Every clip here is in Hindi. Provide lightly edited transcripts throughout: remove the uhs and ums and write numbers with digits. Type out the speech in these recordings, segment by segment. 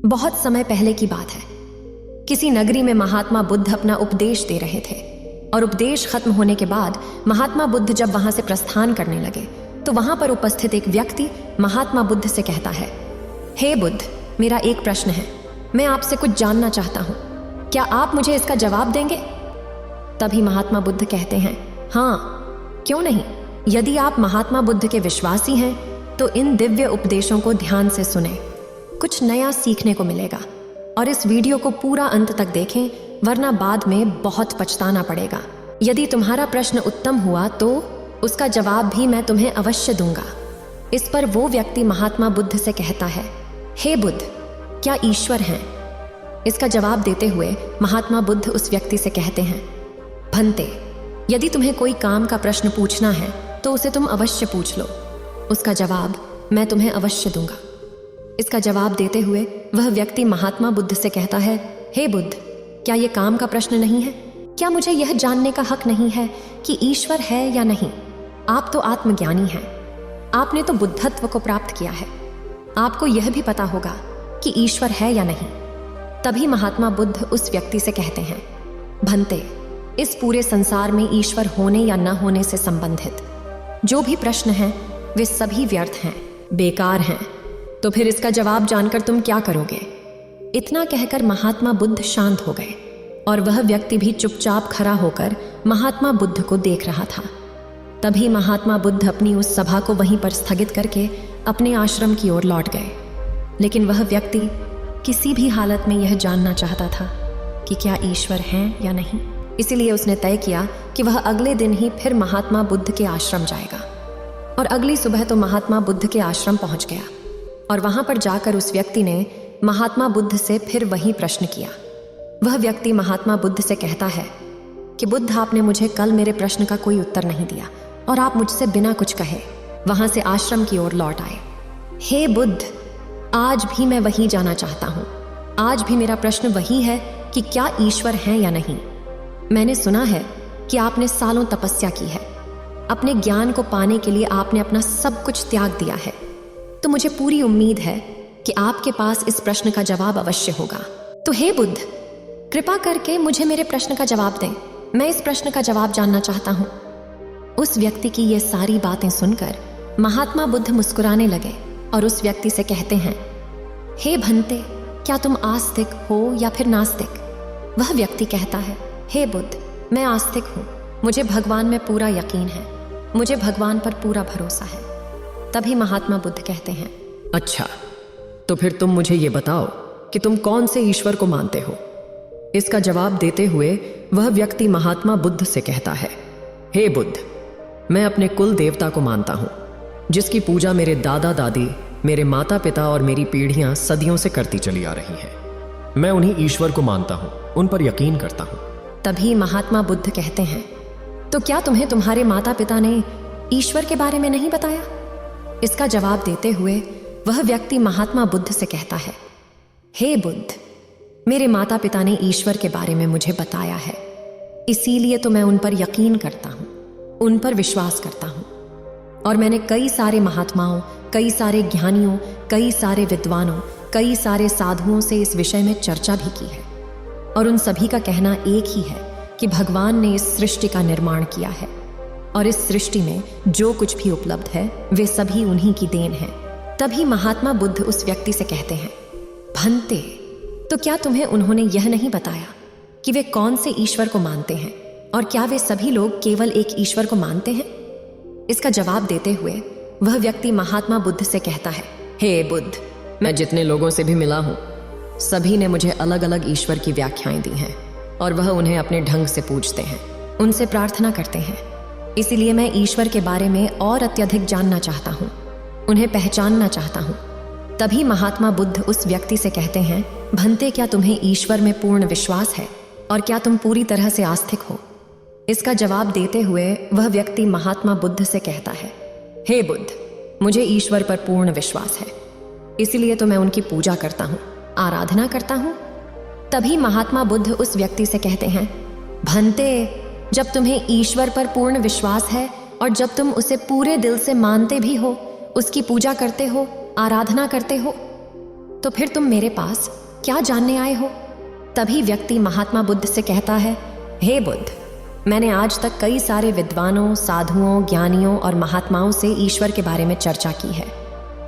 बहुत समय पहले की बात है। किसी नगरी में महात्मा बुद्ध अपना उपदेश दे रहे थे और उपदेश खत्म होने के बाद महात्मा बुद्ध जब वहां से प्रस्थान करने लगे तो वहां पर उपस्थित एक व्यक्ति महात्मा बुद्ध से कहता है, हे बुद्ध, मेरा एक प्रश्न है, मैं आपसे कुछ जानना चाहता हूं, क्या आप मुझे इसका जवाब देंगे? तभी महात्मा बुद्ध कहते हैं, हाँ, क्यों नहीं। यदि आप महात्मा बुद्ध के विश्वासी हैं तो इन दिव्य उपदेशों को ध्यान से सुने, कुछ नया सीखने को मिलेगा। और इस वीडियो को पूरा अंत तक देखें, वरना बाद में बहुत पछताना पड़ेगा। यदि तुम्हारा प्रश्न उत्तम हुआ तो उसका जवाब भी मैं तुम्हें अवश्य दूंगा। इस पर वो व्यक्ति महात्मा बुद्ध से कहता है, हे बुद्ध, क्या ईश्वर हैं? इसका जवाब देते हुए महात्मा बुद्ध उस व्यक्ति से कहते हैं, भंते, यदि तुम्हें कोई काम का प्रश्न पूछना है तो उसे तुम अवश्य पूछ लो, उसका जवाब मैं तुम्हें अवश्य दूंगा। इसका जवाब देते हुए वह व्यक्ति महात्मा बुद्ध से कहता है, हे बुद्ध, क्या यह काम का प्रश्न नहीं है? क्या मुझे यह जानने का हक नहीं है कि ईश्वर है या नहीं? आप तो आत्मज्ञानी हैं, आपने तो बुद्धत्व को प्राप्त किया है, आपको यह भी पता होगा कि ईश्वर है या नहीं। तभी महात्मा बुद्ध उस व्यक्ति से कहते हैं, भंते, इस पूरे संसार में ईश्वर होने या न होने से संबंधित जो भी प्रश्न हैं वे सभी व्यर्थ हैं, बेकार हैं। तो फिर इसका जवाब जानकर तुम क्या करोगे? इतना कहकर महात्मा बुद्ध शांत हो गए और वह व्यक्ति भी चुपचाप खड़ा होकर महात्मा बुद्ध को देख रहा था। तभी महात्मा बुद्ध अपनी उस सभा को वहीं पर स्थगित करके अपने आश्रम की ओर लौट गए। लेकिन वह व्यक्ति किसी भी हालत में यह जानना चाहता था कि क्या ईश्वर हैं या नहीं। इसीलिए उसने तय किया कि वह अगले दिन ही फिर महात्मा बुद्ध के आश्रम जाएगा। और अगली सुबह तो महात्मा बुद्ध के आश्रम पहुंच गया और वहां पर जाकर उस व्यक्ति ने महात्मा बुद्ध से फिर वही प्रश्न किया। वह व्यक्ति महात्मा बुद्ध से कहता है कि बुद्ध, आपने मुझे कल मेरे प्रश्न का कोई उत्तर नहीं दिया और आप मुझसे बिना कुछ कहे वहां से आश्रम की ओर लौट आए। हे बुद्ध, आज भी मैं वहीं जाना चाहता हूं। आज भी मेरा प्रश्न वही है कि क्या ईश्वर हैं या नहीं। मैंने सुना है कि आपने सालों तपस्या की है, अपने ज्ञान को पाने के लिए आपने अपना सब कुछ त्याग दिया है, तो मुझे पूरी उम्मीद है कि आपके पास इस प्रश्न का जवाब अवश्य होगा। तो हे बुद्ध, कृपा करके मुझे मेरे प्रश्न का जवाब दें, मैं इस प्रश्न का जवाब जानना चाहता हूं। उस व्यक्ति की ये सारी बातें सुनकर महात्मा बुद्ध मुस्कुराने लगे और उस व्यक्ति से कहते हैं, हे भंते, क्या तुम आस्तिक हो या फिर नास्तिक? वह व्यक्ति कहता है, हे बुद्ध, मैं आस्तिक हूं, मुझे भगवान में पूरा यकीन है, मुझे भगवान पर पूरा भरोसा है। तभी महात्मा बुद्ध कहते हैं, अच्छा, तो फिर तुम मुझे ये बताओ कि तुम कौन से ईश्वर को मानते हो? इसका जवाब देते हुए वह व्यक्ति महात्मा बुद्ध से कहता है, हे बुद्ध, मैं अपने कुल देवता को मानता हूं, जिसकी पूजा मेरे दादा दादी, मेरे माता पिता और मेरी पीढ़ियां सदियों से करती चली आ रही हैं। मैं उन्हीं ईश्वर को मानता हूं, उन पर यकीन करता हूं। तभी महात्मा बुद्ध कहते हैं, तो क्या तुम्हें तुम्हारे माता पिता ने ईश्वर के बारे में नहीं बताया? इसका जवाब देते हुए वह व्यक्ति महात्मा बुद्ध से कहता है, हे बुद्ध, मेरे माता पिता ने ईश्वर के बारे में मुझे बताया है, इसीलिए तो मैं उन पर यकीन करता हूं, उन पर विश्वास करता हूं। और मैंने कई सारे महात्माओं, कई सारे ज्ञानियों, कई सारे विद्वानों, कई सारे साधुओं से इस विषय में चर्चा भी की है और उन सभी का कहना एक ही है कि भगवान ने इस सृष्टि का निर्माण किया है और इस सृष्टि में जो कुछ भी उपलब्ध है वे सभी उन्हीं की देन है। तभी महात्मा बुद्ध उस व्यक्ति से कहते हैं, भंते, तो क्या तुम्हें उन्होंने यह नहीं बताया कि वे कौन से ईश्वर को मानते हैं और क्या वे सभी लोग केवल एक ईश्वर को मानते हैं? इसका जवाब देते हुए वह व्यक्ति महात्मा बुद्ध से कहता है, हे बुद्ध, मैं जितने लोगों से भी मिला हूं सभी ने मुझे अलग अलग ईश्वर की व्याख्याएं दी हैं और वह उन्हें अपने ढंग से पूजते हैं, उनसे प्रार्थना करते हैं। इसीलिए मैं ईश्वर के बारे में और अत्यधिक जानना चाहता हूँ, उन्हें पहचानना चाहता हूँ। तभी महात्मा बुद्ध उस व्यक्ति से कहते हैं, भंते, क्या तुम्हें ईश्वर में पूर्ण विश्वास है और क्या तुम पूरी तरह से आस्तिक हो? इसका जवाब देते हुए वह व्यक्ति महात्मा बुद्ध से कहता है, हे बुद्ध, मुझे ईश्वर पर पूर्ण विश्वास है, इसलिए तो मैं उनकी पूजा करता हूँ, आराधना करता हूँ। तभी महात्मा बुद्ध उस व्यक्ति से कहते हैं, भंते, जब तुम्हें ईश्वर पर पूर्ण विश्वास है और जब तुम उसे पूरे दिल से मानते भी हो, उसकी पूजा करते हो, आराधना करते हो, तो फिर तुम मेरे पास क्या जानने आए हो? तभी व्यक्ति महात्मा बुद्ध से कहता है, हे बुद्ध, मैंने आज तक कई सारे विद्वानों, साधुओं, ज्ञानियों और महात्माओं से ईश्वर के बारे में चर्चा की है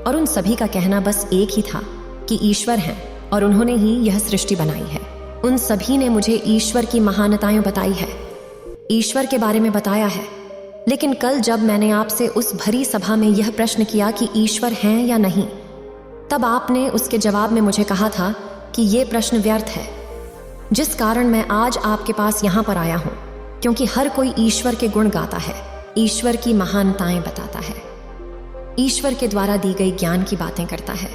और उन सभी का कहना बस एक ही था कि ईश्वर हैं और उन्होंने ही यह सृष्टि बनाई है। उन सभी ने मुझे ईश्वर की महानताएं बताई है, ईश्वर के बारे में बताया है। लेकिन कल जब मैंने आपसे उस भरी सभा में यह प्रश्न किया कि ईश्वर हैं या नहीं, तब आपने उसके जवाब में मुझे कहा था कि यह प्रश्न व्यर्थ है। जिस कारण मैं आज आपके पास यहां पर आया हूं, क्योंकि हर कोई ईश्वर के गुण गाता है, ईश्वर की महानताएं बताता है, ईश्वर के द्वारा दी गई ज्ञान की बातें करता है।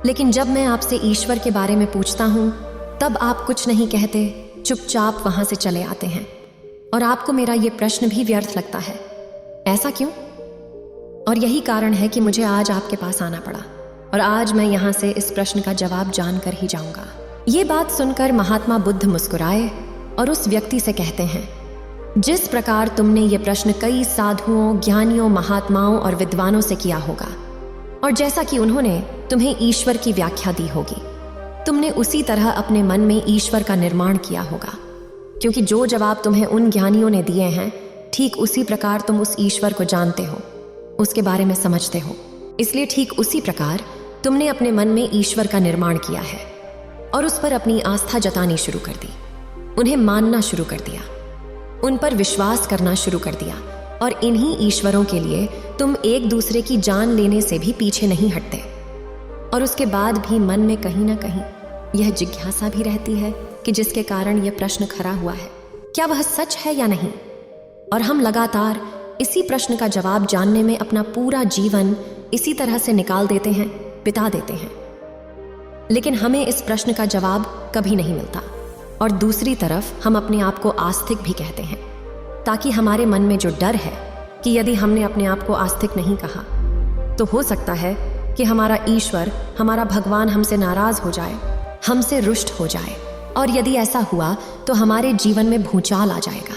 लेकिन जब मैं आपसे ईश्वर के बारे में पूछता हूं, तब आप कुछ नहीं कहते, चुपचाप वहां से चले आते हैं और आपको मेरा ये प्रश्न भी व्यर्थ लगता है। ऐसा क्यों? और यही कारण है कि मुझे आज आपके पास आना पड़ा और आज मैं यहां से इस प्रश्न का जवाब जानकर ही जाऊंगा। ये बात सुनकर महात्मा बुद्ध मुस्कुराए और उस व्यक्ति से कहते हैं, जिस प्रकार तुमने ये प्रश्न कई साधुओं, ज्ञानियों, महात्माओं और विद्वानों से किया होगा और जैसा कि उन्होंने तुम्हें ईश्वर की व्याख्या दी होगी, तुमने उसी तरह अपने मन में ईश्वर का निर्माण किया होगा। क्योंकि जो जवाब तुम्हें उन ज्ञानियों ने दिए हैं, ठीक उसी प्रकार तुम उस ईश्वर को जानते हो, उसके बारे में समझते हो। इसलिए ठीक उसी प्रकार तुमने अपने मन में ईश्वर का निर्माण किया है और उस पर अपनी आस्था जतानी शुरू कर दी, उन्हें मानना शुरू कर दिया, उन पर विश्वास करना शुरू कर दिया और इन्हीं ईश्वरों के लिए तुम एक दूसरे की जान लेने से भी पीछे नहीं हटते। और उसके बाद भी मन में कहीं ना कहीं यह जिज्ञासा भी रहती है कि जिसके कारण यह प्रश्न खड़ा हुआ है, क्या वह सच है या नहीं। और हम लगातार इसी प्रश्न का जवाब जानने में अपना पूरा जीवन इसी तरह से निकाल देते हैं, बिता देते हैं। लेकिन हमें इस प्रश्न का जवाब कभी नहीं मिलता और दूसरी तरफ हम अपने आप को आस्तिक भी कहते हैं, ताकि हमारे मन में जो डर है कि यदि हमने अपने आप को आस्तिक नहीं कहा तो हो सकता है कि हमारा ईश्वर, हमारा भगवान हमसे नाराज हो जाए, हमसे रुष्ट हो जाए। और यदि ऐसा हुआ तो हमारे जीवन में भूचाल आ जाएगा,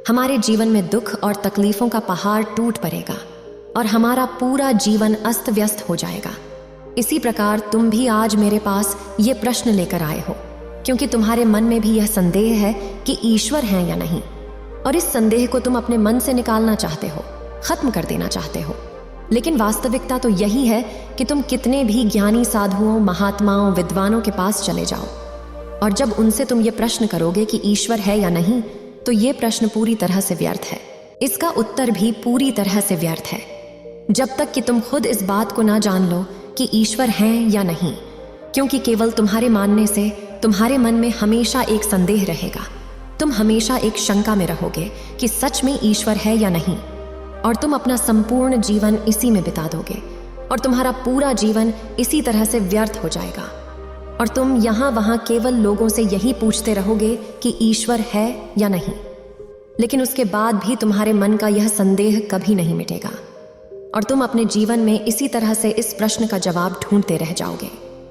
हमारे जीवन में दुख और तकलीफों का पहाड़ टूट पड़ेगा और हमारा पूरा जीवन अस्त व्यस्त हो जाएगा। इसी प्रकार तुम भी आज मेरे पास ये प्रश्न लेकर आए हो, क्योंकि तुम्हारे मन में भी यह संदेह है कि ईश्वर है या नहीं, और इस संदेह को तुम अपने मन से निकालना चाहते हो, खत्म कर देना चाहते हो। लेकिन वास्तविकता तो यही है कि तुम कितने भी ज्ञानी साधुओं, महात्माओं, विद्वानों के पास चले जाओ और जब उनसे तुम ये प्रश्न करोगे कि ईश्वर है या नहीं, तो ये प्रश्न पूरी तरह से व्यर्थ है। इसका उत्तर भी पूरी तरह से व्यर्थ है, जब तक कि तुम खुद इस बात को ना जान लो कि ईश्वर हैं या नहीं। क्योंकि केवल तुम्हारे मानने से तुम्हारे मन में हमेशा एक संदेह रहेगा, तुम हमेशा एक शंका में रहोगे कि सच में ईश्वर है या नहीं, और तुम अपना संपूर्ण जीवन इसी में बिता दोगे और तुम्हारा पूरा जीवन इसी तरह से व्यर्थ हो जाएगा। और तुम यहाँ वहाँ केवल लोगों से यही पूछते रहोगे कि ईश्वर है या नहीं, लेकिन उसके बाद भी तुम्हारे मन का यह संदेह कभी नहीं मिटेगा और तुम अपने जीवन में इसी तरह से इस प्रश्न का जवाब ढूंढते रह जाओगे।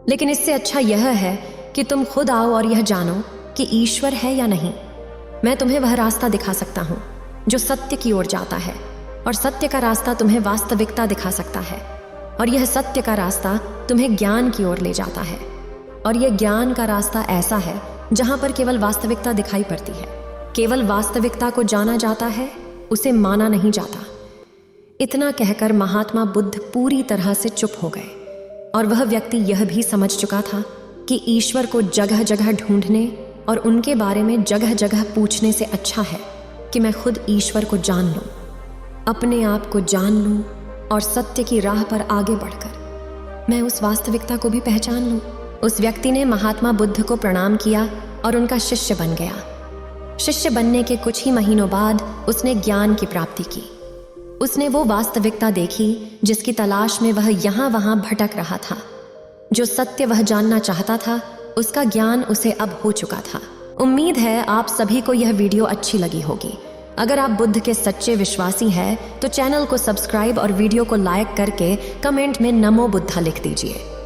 लेकिन इससे अच्छा यह है कि तुम खुद आओ और यह जानो कि ईश्वर है या नहीं। मैं तुम्हें वह रास्ता दिखा सकता हूँ जो सत्य की ओर जाता है, और सत्य का रास्ता तुम्हें वास्तविकता दिखा सकता है, और यह सत्य का रास्ता तुम्हें ज्ञान की ओर ले जाता है। और यह ज्ञान का रास्ता ऐसा है जहां पर केवल वास्तविकता दिखाई पड़ती है। केवल वास्तविकता को जाना जाता है, उसे माना नहीं जाता। इतना कहकर महात्मा बुद्ध पूरी तरह से चुप हो गए और वह व्यक्ति यह भी समझ चुका था कि ईश्वर को जगह जगह ढूंढने और उनके बारे में जगह जगह पूछने से अच्छा है कि मैं खुद ईश्वर को जान लूं, अपने आप को जान लूं और सत्य की राह पर आगे बढ़कर मैं उस वास्तविकता को भी पहचान लूं। उस व्यक्ति ने महात्मा बुद्ध को प्रणाम किया और उनका शिष्य बन गया। शिष्य बनने के कुछ ही महीनों बाद उसने ज्ञान की प्राप्ति की। उसने वो वास्तविकता देखी जिसकी तलाश में वह यहाँ वहाँ भटक रहा था। जो सत्य वह जानना चाहता था, उसका ज्ञान उसे अब हो चुका था। उम्मीद है आप सभी को यह वीडियो अच्छी लगी होगी। अगर आप बुद्ध के सच्चे विश्वासी हैं तो चैनल को सब्सक्राइब और वीडियो को लाइक करके कमेंट में नमो बुद्धा लिख दीजिए।